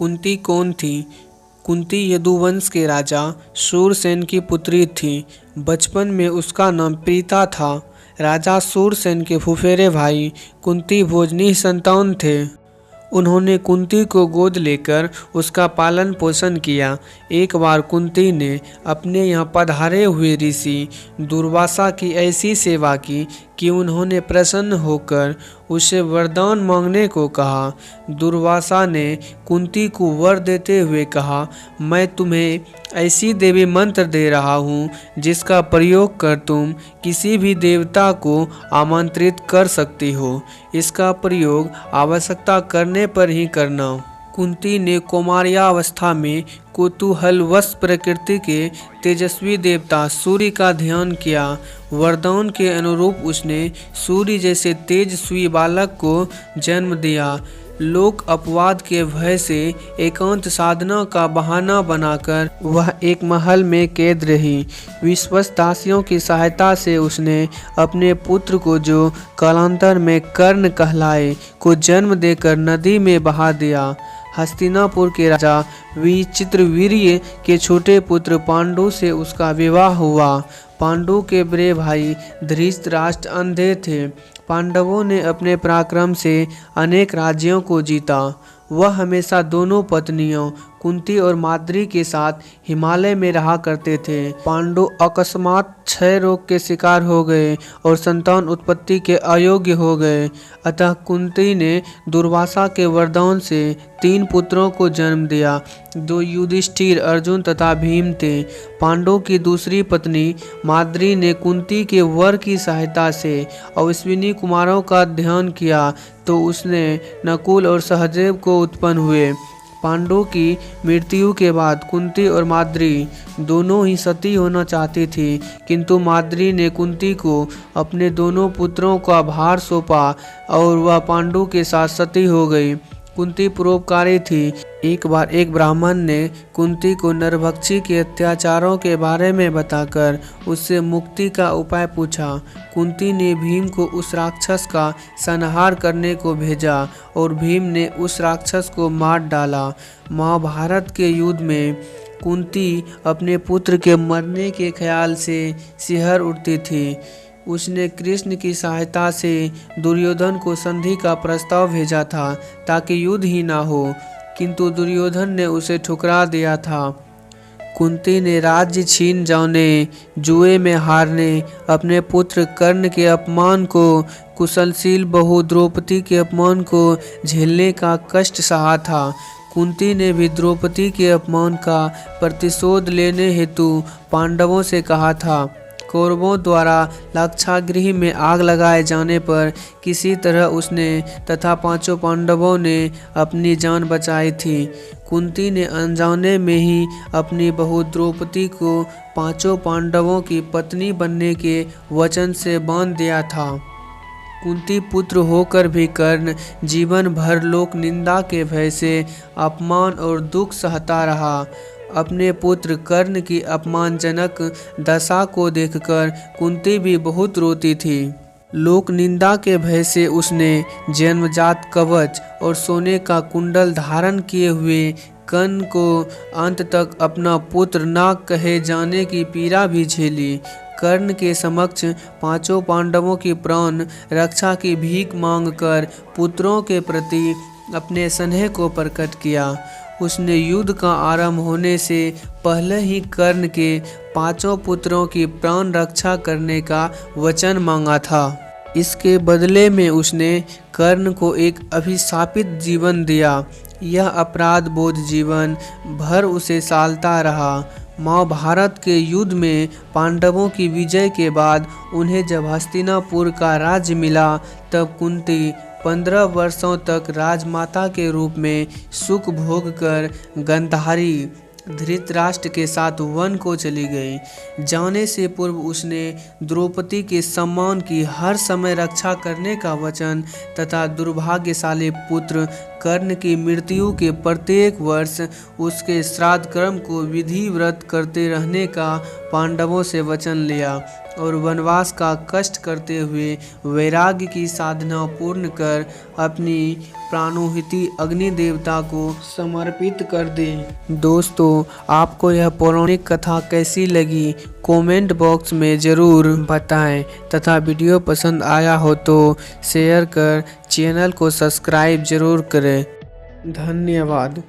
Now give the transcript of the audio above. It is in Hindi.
कुंती कौन थी? कुंती यदुवंश के राजा शूरसेन की पुत्री थी। बचपन में उसका नाम प्रीता था। राजा शूरसेन के फुफेरे भाई कुंती भोजनी संतान थे। उन्होंने कुंती को गोद लेकर उसका पालन पोषण किया। एक बार कुंती ने अपने यहाँ पधारे हुए ऋषि दुर्वासा की ऐसी सेवा की कि उन्होंने प्रसन्न होकर उससे वरदान मांगने को कहा। दुर्वासा ने कुंती को वर देते हुए कहा, मैं तुम्हें ऐसी देवी मंत्र दे रहा हूँ जिसका प्रयोग कर तुम किसी भी देवता को आमंत्रित कर सकती हो। इसका प्रयोग आवश्यकता करने पर ही करना। कुंती ने कौमार्यावस्था में कुतूहलवश प्रकृति के तेजस्वी देवता सूर्य का ध्यान किया। वरदान के अनुरूप उसने सूर्य जैसे तेजस्वी बालक को जन्म दिया। लोक अपवाद के भय से एकांत साधना का बहाना बनाकर वह एक महल में कैद रही। विश्वस्त दासियों की सहायता से उसने अपने पुत्र को, जो कालांतर में कर्ण कहलाए, को जन्म देकर नदी में बहा दिया। हस्तिनापुर के राजा विचित्रवीर्य के छोटे पुत्र पांडु से उसका विवाह हुआ। पांडु के बड़े भाई धृतराष्ट्र अंधे थे। पांडवों ने अपने पराक्रम से अनेक राज्यों को जीता। वह हमेशा दोनों पत्नियों कुंती और माद्री के साथ हिमालय में रहा करते थे। पांडु अकस्मात क्षय रोग के शिकार हो गए और संतान उत्पत्ति के अयोग्य हो गए। अतः कुंती ने दुर्वासा के वरदान से 3 पुत्रों को जन्म दिया। 2 युधिष्ठिर, अर्जुन तथा भीम थे। पांडु की दूसरी पत्नी माद्री ने कुंती के वर की सहायता से अश्विनी कुमारों का ध्यान किया तो उसने नकुल और सहदेव को उत्पन्न हुए। पांडु की मृत्यु के बाद कुंती और माद्री दोनों ही सती होना चाहती थी, किंतु माद्री ने कुंती को अपने दोनों पुत्रों का भार सौंपा और वह पांडु के साथ सती हो गई। कुंती परोपकारी थी। एक बार एक ब्राह्मण ने कुंती को नरभक्षी के अत्याचारों के बारे में बताकर उससे मुक्ति का उपाय पूछा। कुंती ने भीम को उस राक्षस का संहार करने को भेजा और भीम ने उस राक्षस को मार डाला। महाभारत के युद्ध में कुंती अपने पुत्र के मरने के ख्याल से सिहर उठती थी। उसने कृष्ण की सहायता से दुर्योधन को संधि का प्रस्ताव भेजा था ताकि युद्ध ही ना हो, किंतु दुर्योधन ने उसे ठुकरा दिया था। कुंती ने राज्य छीन जाने, जुए में हारने, अपने पुत्र कर्ण के अपमान को, कुशलशील बहू द्रौपदी के अपमान को झेलने का कष्ट सहा था। कुंती ने भी द्रौपदी के अपमान का प्रतिशोध लेने हेतु पांडवों से कहा था। कौरवों द्वारा लाक्षागृह में आग लगाए जाने पर किसी तरह उसने तथा 5 पांडवों ने अपनी जान बचाई थी। कुंती ने अनजाने में ही अपनी बहू द्रौपदी को 5 पांडवों की पत्नी बनने के वचन से बांध दिया था। कुंती पुत्र होकर भी कर्ण जीवन भर लोक निंदा के भय से अपमान और दुख सहता रहा। अपने पुत्र कर्ण की अपमानजनक दशा को देखकर कुंती भी बहुत रोती थी। लोक निंदा के भय से उसने जन्मजात कवच और सोने का कुंडल धारण किए हुए कर्ण को अंत तक अपना पुत्र न कहे जाने की पीड़ा भी झेली। कर्ण के समक्ष 5 पांडवों की प्राण रक्षा की भीख मांगकर पुत्रों के प्रति अपने स्नेह को प्रकट किया। उसने युद्ध का आरंभ होने से पहले ही कर्ण के 5 पुत्रों की प्राण रक्षा करने का वचन मांगा था। इसके बदले में उसने कर्ण को एक अभिशापित जीवन दिया। यह अपराध बोध जीवन भर उसे सालता रहा। महाभारत के युद्ध में पांडवों की विजय के बाद उन्हें जब हस्तिनापुर का राज्य मिला, तब कुंती 15 वर्षों तक राजमाता के रूप में सुख भोग कर गांधारी धृतराष्ट्र के साथ वन को चली गई। जाने से पूर्व उसने द्रौपदी के सम्मान की हर समय रक्षा करने का वचन तथा दुर्भाग्यशाली पुत्र कर्ण की मृत्यु के प्रत्येक वर्ष उसके श्राद्ध कर्म को विधिवत करते रहने का पांडवों से वचन लिया और वनवास का कष्ट करते हुए वैराग्य की साधना पूर्ण कर अपनी प्राणोहिति अग्नि देवता को समर्पित कर दे। दोस्तों, आपको यह पौराणिक कथा कैसी लगी कमेंट बॉक्स में ज़रूर बताएं तथा वीडियो पसंद आया हो तो शेयर कर चैनल को सब्सक्राइब जरूर करें। धन्यवाद।